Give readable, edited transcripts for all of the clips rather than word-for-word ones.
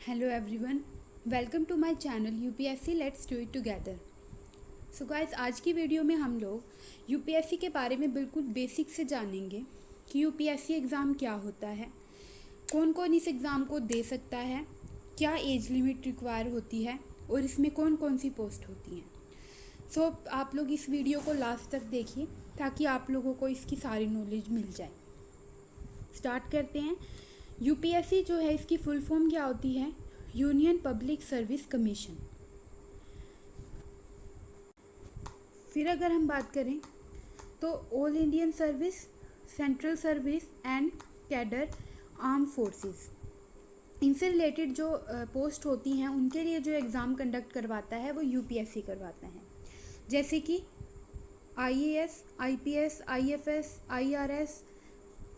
Hello everyone, welcome to my channel UPSC Let's Do It Together। So guys, आज की video में हम लोग यूपीएससी के बारे में बिल्कुल बेसिक से जानेंगे कि यूपीएससी एग्ज़ाम क्या होता है, कौन कौन इस एग्ज़ाम को दे सकता है, क्या एज लिमिट रिक्वायर होती है और इसमें कौन कौन सी पोस्ट होती हैं। सो आप लोग इस वीडियो को लास्ट तक देखिए ताकि आप लोगों को इसकी सारी नॉलेज मिल जाए। स्टार्ट करते हैं। यूपीएससी जो है, इसकी फुल फॉर्म क्या होती है? Union public service commission. फिर अगर हम बात करें तो all Indian service, central service and cadre arm forces, इनसे रिलेटेड जो पोस्ट होती हैं उनके लिए जो एग्ज़ाम कंडक्ट करवाता है वो यूपीएससी करवाता है। जैसे कि IAS, IPS, IFS, IRS,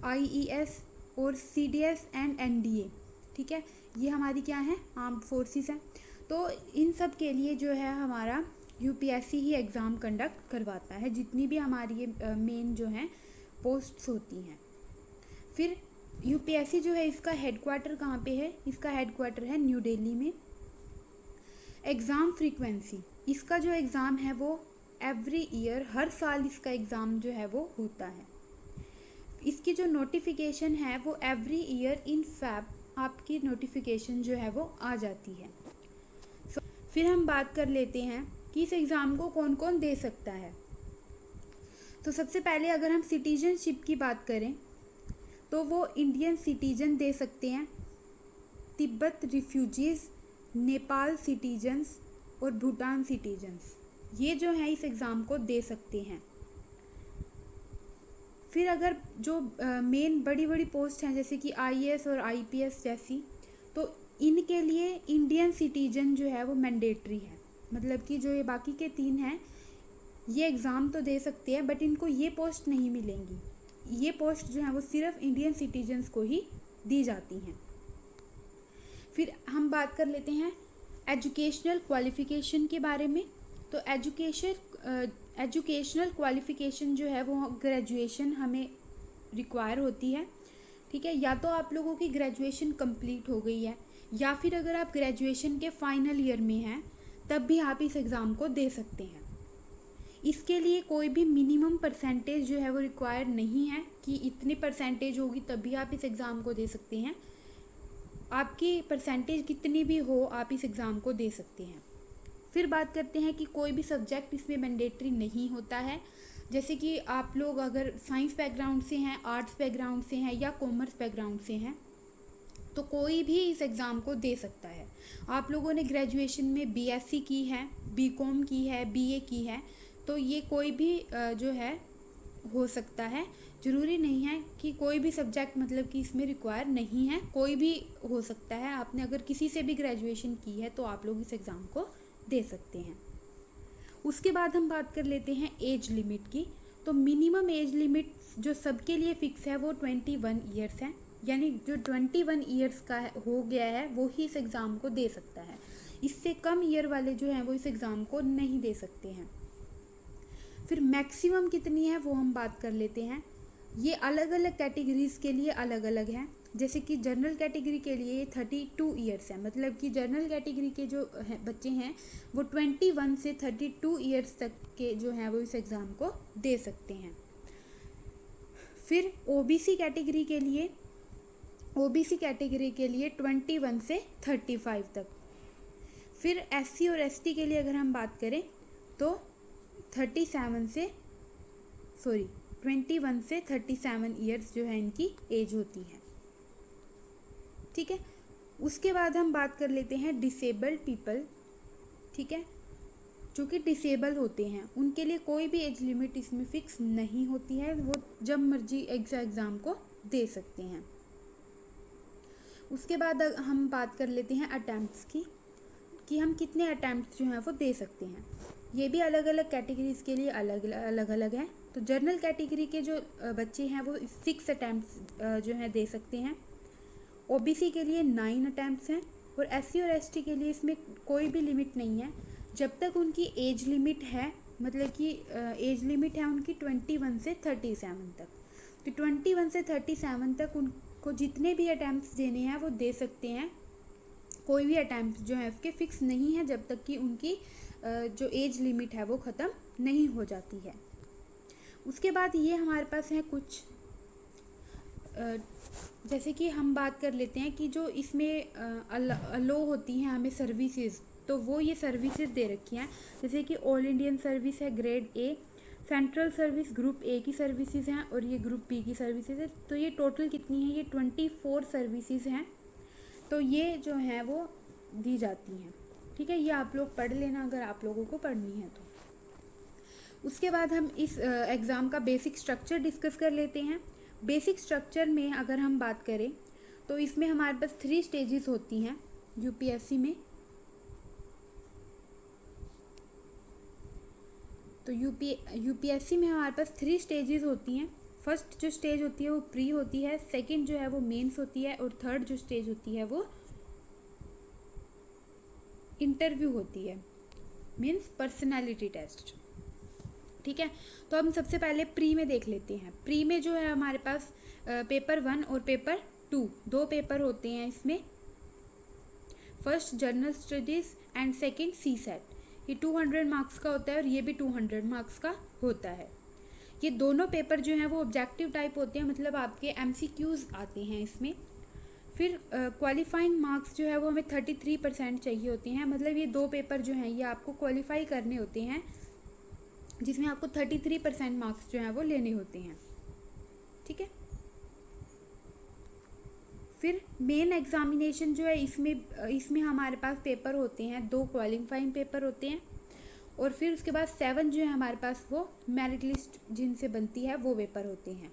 IES और सीडीएस एंड एनडीए। ठीक है, ये हमारी क्या है? आर्म फोर्सेस हैं। तो इन सब के लिए जो है हमारा यूपीएससी ही एग्ज़ाम कंडक्ट करवाता है, जितनी भी हमारी ये मेन जो हैं पोस्ट्स होती हैं। फिर यूपीएससी जो है, इसका हेडक्वार्टर कहाँ पे है? इसका हेडक्वार्टर है न्यू दिल्ली में। एग्ज़ाम फ्रीक्वेंसी, इसका जो एग्ज़ाम है वो एवरी ईयर, हर साल इसका एग्ज़ाम जो है वो होता है। इसकी जो नोटिफिकेशन है वो एवरी ईयर इन फैब आपकी नोटिफिकेशन जो है वो आ जाती है। फिर हम बात कर लेते हैं कि इस एग्ज़ाम को कौन कौन दे सकता है। तो सबसे पहले अगर हम सिटीजनशिप की बात करें तो वो इंडियन सिटीजन दे सकते हैं, तिब्बत रिफ्यूजीज़, नेपाल सिटीजन्स और भूटान सिटीजन्स, ये जो है इस एग्ज़ाम को दे सकते हैं। फिर अगर जो मेन बड़ी बड़ी पोस्ट हैं जैसे कि आईएएस और आईपीएस जैसी, तो इनके लिए इंडियन सिटीजन जो है वो मैंडेटरी है। मतलब कि जो ये बाकी के तीन हैं ये एग्ज़ाम तो दे सकते हैं बट इनको ये पोस्ट नहीं मिलेंगी। ये पोस्ट जो है वो सिर्फ इंडियन सिटीजन्स को ही दी जाती हैं। फिर हम बात कर लेते हैं एजुकेशनल क्वालिफ़िकेशन के बारे में। तो एजुकेशनल क्वालिफ़िकेशन जो है वो ग्रेजुएशन हमें रिक्वायर होती है। ठीक है, या तो आप लोगों की ग्रेजुएशन कंप्लीट हो गई है या फिर अगर आप ग्रेजुएशन के फाइनल ईयर में हैं तब भी आप इस एग्ज़ाम को दे सकते हैं। इसके लिए कोई भी मिनिमम परसेंटेज जो है वो रिक्वायर नहीं है कि इतनी परसेंटेज होगी तभी आप इस एग्ज़ाम को दे सकते हैं। आपकी परसेंटेज कितनी भी हो आप इस एग्ज़ाम को दे सकते हैं। फिर बात करते हैं कि कोई भी सब्जेक्ट इसमें मैंडेटरी नहीं होता है। जैसे कि आप लोग अगर साइंस बैकग्राउंड से हैं, आर्ट्स बैकग्राउंड से हैं या कॉमर्स बैकग्राउंड से हैं तो कोई भी इस एग्ज़ाम को दे सकता है। आप लोगों ने ग्रेजुएशन में बीएससी की है, बीकॉम की है, बीए की है, तो ये कोई भी जो है हो सकता है। ज़रूरी नहीं है कि कोई भी सब्जेक्ट मतलब कि इसमें रिक्वायर नहीं है, कोई भी हो सकता है। आपने अगर किसी से भी ग्रेजुएशन की है तो आप लोग इस एग्ज़ाम को दे सकते हैं। उसके बाद हम बात कर लेते हैं एज लिमिट की। तो मिनिमम एज लिमिट जो सबके लिए फ़िक्स है वो 21 ईयर्स है, यानी जो 21 ईयर्स का हो गया है वो ही इस एग्ज़ाम को दे सकता है। इससे कम ईयर वाले जो हैं वो इस एग्ज़ाम को नहीं दे सकते हैं। फिर मैक्सिमम कितनी है वो हम बात कर लेते हैं। ये अलग अलग कैटेगरीज़ के लिए अलग अलग है। जैसे कि जनरल कैटेगरी के लिए 32 ईयर्स है, मतलब कि जनरल कैटेगरी के जो बच्चे हैं वो 21 से 32 ईयर्स तक के जो हैं वो इस एग्ज़ाम को दे सकते हैं। फिर ओबीसी कैटेगरी के लिए 21 से 35 तक। फिर एससी और एसटी के लिए अगर हम बात करें तो 21 से 37 ईयर्स जो है इनकी एज होती है। ठीक है, उसके बाद हम बात कर लेते हैं डिसेबल्ड पीपल। ठीक है, जो कि डिसेबल होते हैं उनके लिए कोई भी एज लिमिट इसमें फ़िक्स नहीं होती है, वो जब मर्जी एग्ज़ाम को दे सकते हैं। उसके बाद हम बात कर लेते हैं अटैम्प्ट्स की, कि हम कितने अटैम्प्ट्स जो हैं वो दे सकते हैं। ये भी अलग अलग कैटेगरीज़ के लिए अलग अलग है। तो जनरल कैटेगरी के जो बच्चे हैं वो 6 अटैम्प्ट्स जो हैं दे सकते हैं। ओबीसी के लिए 9 अटैम्प्ट्स हैं और एससी और एसटी के लिए इसमें कोई भी लिमिट नहीं है जब तक उनकी एज लिमिट है, मतलब कि एज लिमिट है उनकी 21 से 37 तक। तो 21 से 37 तक उनको जितने भी अटैम्प्ट्स देने हैं वो दे सकते हैं। कोई भी अटैम्प्ट जो है उसके फिक्स नहीं है जब तक कि उनकी जो एज लिमिट है वो ख़त्म नहीं हो जाती है। उसके बाद ये हमारे पास है कुछ जैसे कि हम बात कर लेते हैं कि जो इसमें अलो होती हैं हमें सर्विसेज, तो वो ये सर्विसेज दे रखी हैं। जैसे कि ऑल इंडियन सर्विस है grade A, central service group A की सर्विसेज हैं और ये ग्रुप बी की सर्विसेज है। तो ये टोटल कितनी है, ये 24 सर्विसेज हैं। तो ये जो हैं वो दी जाती हैं। ठीक है, ये आप लोग पढ़ लेना अगर आप लोगों को पढ़नी है तो। उसके बाद हम इस एग्ज़ाम का बेसिक स्ट्रक्चर डिस्कस कर लेते हैं। बेसिक स्ट्रक्चर में अगर हम बात करें तो इसमें हमारे पास 3 स्टेजेस होती हैं यूपीएससी में। तो यूपीएससी में हमारे पास 3 स्टेजेस होती हैं। फर्स्ट जो स्टेज होती है वो प्री होती है, सेकंड जो है वो मेंस होती है और थर्ड जो स्टेज होती है वो इंटरव्यू होती है, मीन्स पर्सनालिटी टेस्ट। ठीक है, तो हम सबसे पहले प्री में देख लेते हैं। प्री में जो है हमारे पास पेपर 1 और पेपर 2 दो पेपर होते हैं इसमें। First general studies and second CSAT. ये 200 मार्क्स का होता है और ये भी 200 मार्क्स का होता है। ये दोनों पेपर जो हैं वो ऑब्जेक्टिव टाइप होते हैं, मतलब आपके एमसीक्यूज आते हैं इसमें। फिर क्वालिफाइंग मार्क्स जो है वो हमें 33% चाहिए होते हैं, मतलब ये दो पेपर जो हैं ये आपको क्वालिफाई करने होते हैं, जिसमें आपको 33% मार्क्स जो हैं वो लेने होते हैं। ठीक है, फिर मेन एग्जामिनेशन जो है इसमें हमारे पास पेपर होते हैं, 2 क्वालिफाइंग पेपर होते हैं और फिर उसके बाद 7 जो है हमारे पास वो मेरिट लिस्ट जिनसे बनती है वो पेपर होते हैं।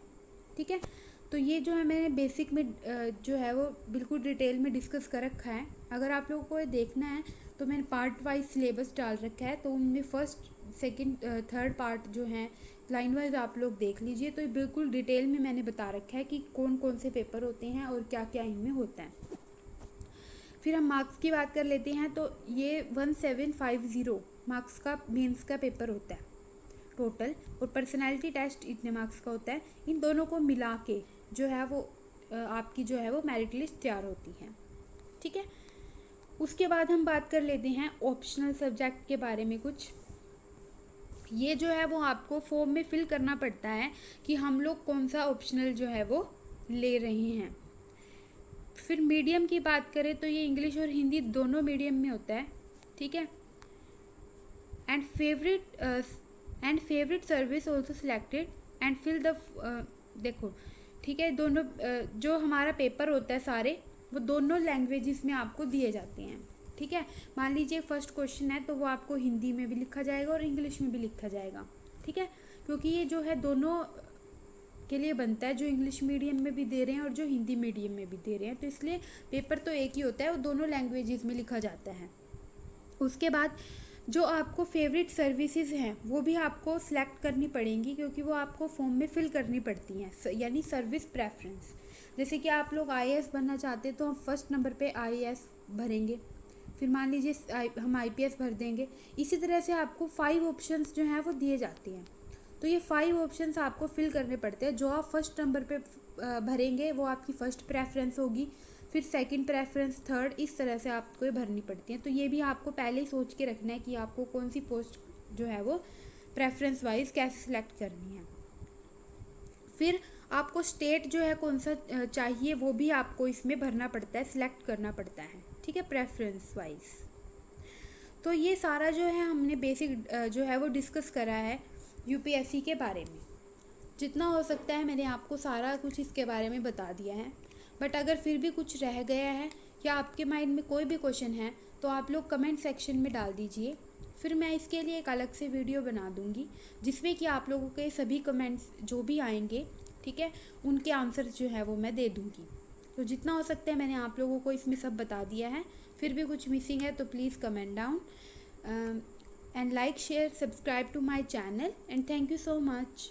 ठीक है, तो ये जो है मैंने बेसिक में जो है वो बिल्कुल डिटेल में डिस्कस कर रखा है। अगर आप लोगों को ये देखना है तो मैंने पार्ट वाइज सिलेबस डाल रखा है, तो उनमें फर्स्ट सेकंड थर्ड पार्ट जो हैं लाइन वाइज आप लोग देख लीजिए। तो ये बिल्कुल डिटेल में मैंने बता रखा है कि कौन कौन से पेपर होते हैं और क्या क्या इनमें होता है। फिर हम मार्क्स की बात कर लेते हैं, तो ये 1750 मार्क्स का मेंस का पेपर होता है टोटल, और पर्सनालिटी टेस्ट इतने मार्क्स का होता है। इन दोनों को मिला के जो है वो आपकी जो है वो मेरिट लिस्ट तैयार होती है। ठीक है, उसके बाद हम बात कर लेते हैं ऑप्शनल सब्जेक्ट के बारे में कुछ। ये जो है वो आपको फॉर्म में फिल करना पड़ता है कि हम लोग कौन सा ऑप्शनल जो है वो ले रहे हैं। फिर मीडियम की बात करें तो ये इंग्लिश और हिंदी दोनों मीडियम में होता है। ठीक है, and favourite service also selected and fill the देखो। ठीक है, दोनों जो हमारा पेपर होता है सारे वो दोनों लैंग्वेजेस में आपको दिए जाते हैं। ठीक है, मान लीजिए फर्स्ट क्वेश्चन है तो वो आपको हिंदी में भी लिखा जाएगा और इंग्लिश में भी लिखा जाएगा। ठीक है, क्योंकि ये जो है दोनों के लिए बनता है, जो इंग्लिश मीडियम में भी दे रहे हैं और जो हिंदी मीडियम में भी दे रहे हैं, तो इसलिए पेपर तो एक ही होता है, वो दोनों लैंग्वेजेस में लिखा जाता है। उसके बाद जो आपको फेवरेट सर्विसेज हैं वो भी आपको सिलेक्ट करनी पड़ेंगी, क्योंकि वो आपको फॉर्म में फिल करनी पड़ती हैं, यानी सर्विस प्रेफरेंस। जैसे कि आप लोग IAS बनना चाहते हैं तो हम फर्स्ट नंबर पे IAS भरेंगे, फिर मान लीजिए हम IPS भर देंगे। इसी तरह से आपको 5 ऑप्शंस जो हैं वो दिए जाते हैं, तो ये 5 ऑप्शंस आपको फिल करने पड़ते हैं। जो आप फर्स्ट नंबर पे भरेंगे वो आपकी फ़र्स्ट प्रेफरेंस होगी, फिर सेकंड प्रेफरेंस, थर्ड, इस तरह से आपको ये भरनी पड़ती है। तो ये भी आपको पहले ही सोच के रखना है कि आपको कौन सी पोस्ट जो है वो प्रेफरेंस वाइज कैसे सिलेक्ट करनी है। फिर आपको स्टेट जो है कौन सा चाहिए वो भी आपको इसमें भरना पड़ता है, सिलेक्ट करना पड़ता है। ठीक है, प्रेफरेंस वाइज। तो ये सारा जो है हमने बेसिक जो है वो डिस्कस करा है यूपीएससी के बारे में। जितना हो सकता है मैंने आपको सारा कुछ इसके बारे में बता दिया है, बट अगर फिर भी कुछ रह गया है या आपके माइंड में कोई भी क्वेश्चन है तो आप लोग कमेंट सेक्शन में डाल दीजिए, फिर मैं इसके लिए एक अलग से वीडियो बना दूंगी जिसमें कि आप लोगों के सभी कमेंट्स जो भी आएंगे, ठीक है, उनके आंसर जो है वो मैं दे दूंगी। तो जितना हो सकता है मैंने आप लोगों को इसमें सब बता दिया है। फिर भी कुछ मिसिंग है तो please comment down and like, share, subscribe to my channel and thank you so much.